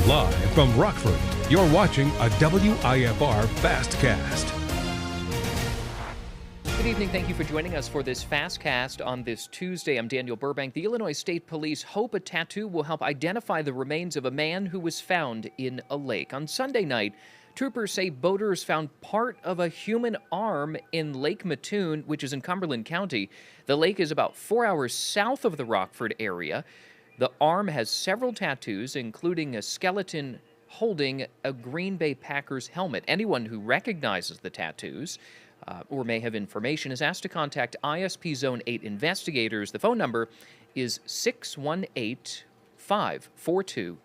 Live from Rockford, you're watching a WIFR Fastcast. Good evening. Thank you for joining us for this Fastcast on this Tuesday. I'm Daniel Burbank. The Illinois State Police hope a tattoo will help identify the remains of a man who was found in a lake. On Sunday night, troopers say boaters found part of a human arm in Lake Mattoon, which is in Cumberland County. The lake is about 4 hours south of the Rockford area. The arm has several tattoos, including a skeleton holding a Green Bay Packers helmet. Anyone who recognizes the tattoos or may have information is asked to contact ISP Zone 8 investigators. The phone number is 618-542-2400.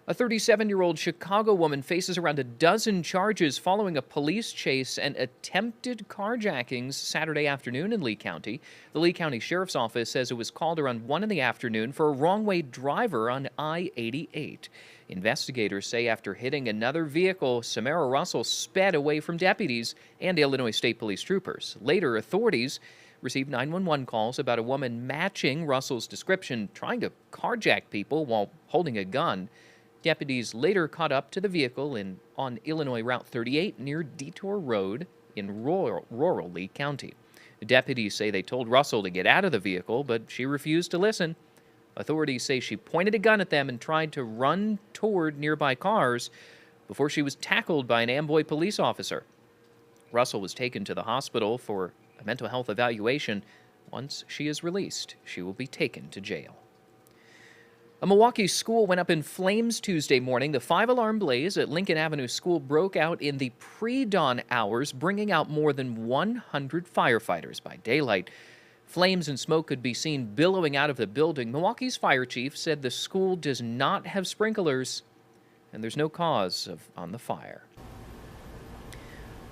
A 37-year-old Chicago woman faces around a dozen charges following a police chase and attempted carjackings Saturday afternoon in Lee County. The Lee County Sheriff's Office says it was called around 1 in the afternoon for a wrong-way driver on I-88. Investigators say after hitting another vehicle, Samara Russell sped away from deputies and Illinois State Police troopers. Later, authorities received 911 calls about a woman matching Russell's description, trying to carjack people while holding a gun. Deputies later caught up to the vehicle on Illinois Route 38 near Detour Road in rural Lee County. The deputies say they told Russell to get out of the vehicle, but she refused to listen. Authorities say she pointed a gun at them and tried to run toward nearby cars before she was tackled by an Amboy police officer. Russell was taken to the hospital for a mental health evaluation. Once she is released, she will be taken to jail. A Milwaukee school went up in flames Tuesday morning. The 5-alarm blaze at Lincoln Avenue School broke out in the pre-dawn hours, bringing out more than 100 firefighters by daylight. Flames and smoke could be seen billowing out of the building. Milwaukee's fire chief said the school does not have sprinklers, and there's no cause on the fire.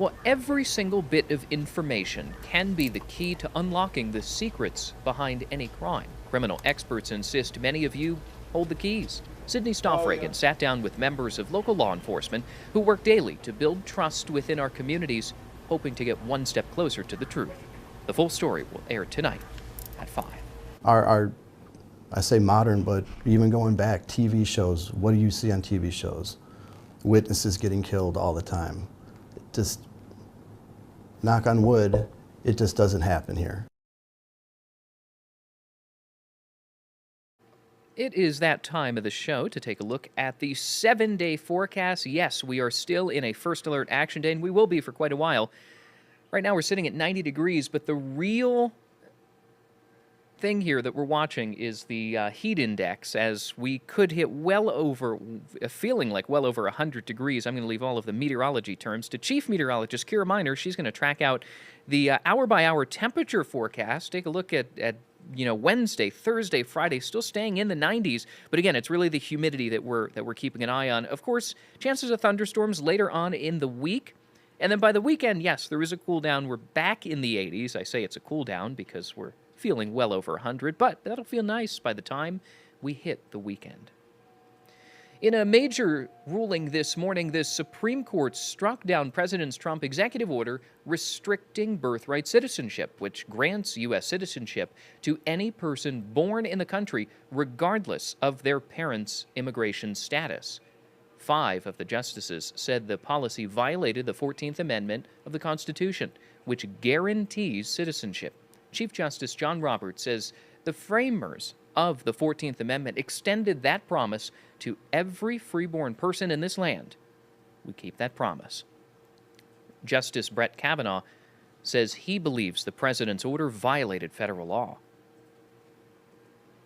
Well, every single bit of information can be the key to unlocking the secrets behind any crime. Criminal experts insist many of you hold the keys. Sydney Stoffregan sat down with members of local law enforcement who work daily to build trust within our communities, hoping to get one step closer to the truth. The full story will air tonight at 5. Our I say modern, but even going back, TV shows, what do you see on TV shows? Witnesses getting killed all the time. Just, knock on wood, it just doesn't happen here. It is that time of the show to take a look at the 7-day forecast. Yes, we are still in a first alert action day, and we will be for quite a while. Right now we're sitting at 90 degrees, but the real thing here that we're watching is the heat index, as we could hit feeling like well over 100 degrees. I'm going to leave all of the meteorology terms to Chief Meteorologist Kira Miner. She's going to track out the hour-by-hour temperature forecast. Take a look at Wednesday, Thursday, Friday, still staying in the 90s. But again, it's really the humidity that we're keeping an eye on. Of course, chances of thunderstorms later on in the week. And then by the weekend, yes, there is a cool down. We're back in the 80s. I say it's a cool down because we're feeling well over 100, but that'll feel nice by the time we hit the weekend. In a major ruling this morning, the Supreme Court struck down President Trump's executive order restricting birthright citizenship, which grants U.S. citizenship to any person born in the country, regardless of their parents' immigration status. 5 of the justices said the policy violated the 14th Amendment of the Constitution, which guarantees citizenship. Chief Justice John Roberts says the framers of the 14th Amendment extended that promise to every freeborn person in this land. We keep that promise. Justice Brett Kavanaugh says he believes the president's order violated federal law.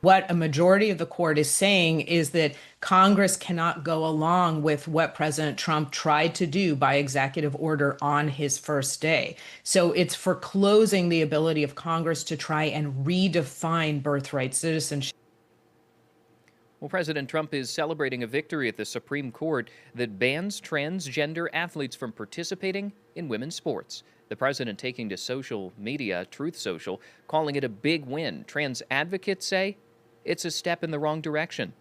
What a majority of the court is saying is that Congress cannot go along with what President Trump tried to do by executive order on his first day. So it's foreclosing the ability of Congress to try and redefine birthright citizenship. Well, President Trump is celebrating a victory at the Supreme Court that bans transgender athletes from participating in women's sports. The president taking to social media, Truth Social, calling it a big win. Trans advocates say it's a step in the wrong direction.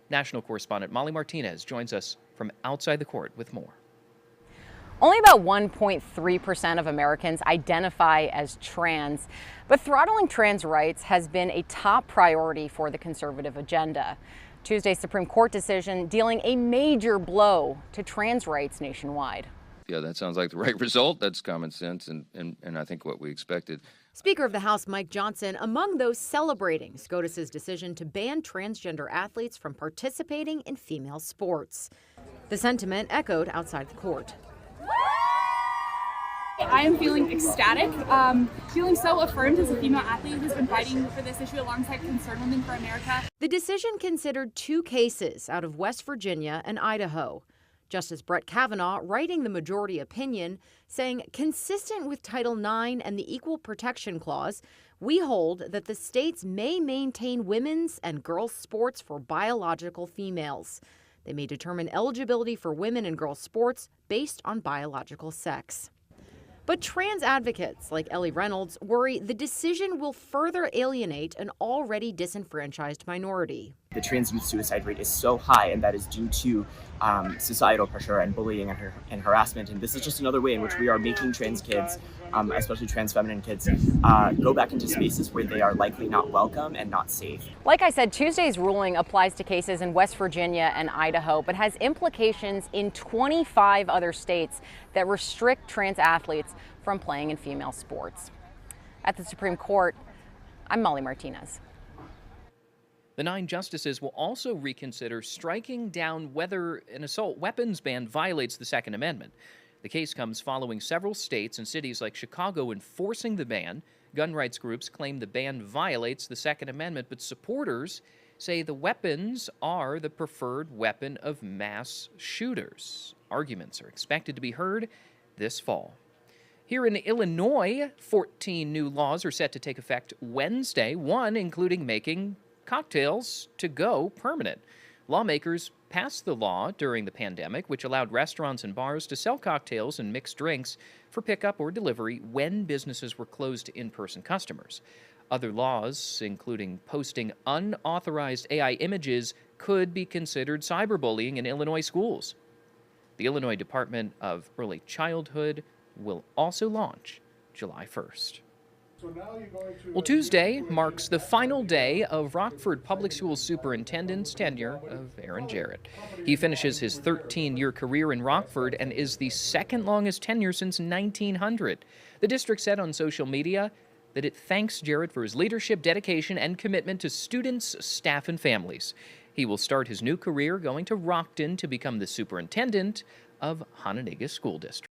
National correspondent Molly Martinez joins us from outside the court with more. Only about 1.3% of Americans identify as trans, but throttling trans rights has been a top priority for the conservative agenda. Tuesday's Supreme Court decision dealing a major blow to trans rights nationwide. Yeah, that sounds like the right result. That's common sense and I think what we expected. Speaker of the House Mike Johnson among those celebrating SCOTUS's decision to ban transgender athletes from participating in female sports. The sentiment echoed outside the court. I am feeling ecstatic, feeling so affirmed as a female athlete who's been fighting for this issue alongside Concerned Women for America. The decision considered 2 cases out of West Virginia and Idaho. Justice Brett Kavanaugh writing the majority opinion, saying, consistent with Title IX and the Equal Protection Clause, we hold that the states may maintain women's and girls' sports for biological females. They may determine eligibility for women and girls' sports based on biological sex. But trans advocates like Ellie Reynolds worry the decision will further alienate an already disenfranchised minority. The trans youth suicide rate is so high, and that is due to societal pressure and bullying and harassment. And this is just another way in which we are making trans kids, especially trans feminine kids, go back into spaces where they are likely not welcome and not safe. Like I said, Tuesday's ruling applies to cases in West Virginia and Idaho, but has implications in 25 other states that restrict trans athletes from playing in female sports. At the Supreme Court, I'm Molly Martinez. The 9 justices will also reconsider striking down whether an assault weapons ban violates the Second Amendment. The case comes following several states and cities like Chicago enforcing the ban. Gun rights groups claim the ban violates the Second Amendment, but supporters say the weapons are the preferred weapon of mass shooters. Arguments are expected to be heard this fall. Here in Illinois, 14 new laws are set to take effect Wednesday, one including making cocktails to go permanent. Lawmakers passed the law during the pandemic, which allowed restaurants and bars to sell cocktails and mixed drinks for pickup or delivery when businesses were closed to in-person customers. Other laws, including posting unauthorized AI images, could be considered cyberbullying in Illinois schools. The Illinois Department of Early Childhood will also launch July 1st. Well, Tuesday marks the final day of Rockford Public Schools Superintendent's tenure of Aaron Jarrett. He finishes his 13-year career in Rockford and is the second longest tenure since 1900. The district said on social media that it thanks Jarrett for his leadership, dedication, and commitment to students, staff, and families. He will start his new career going to Rockton to become the superintendent of Hononegah School District.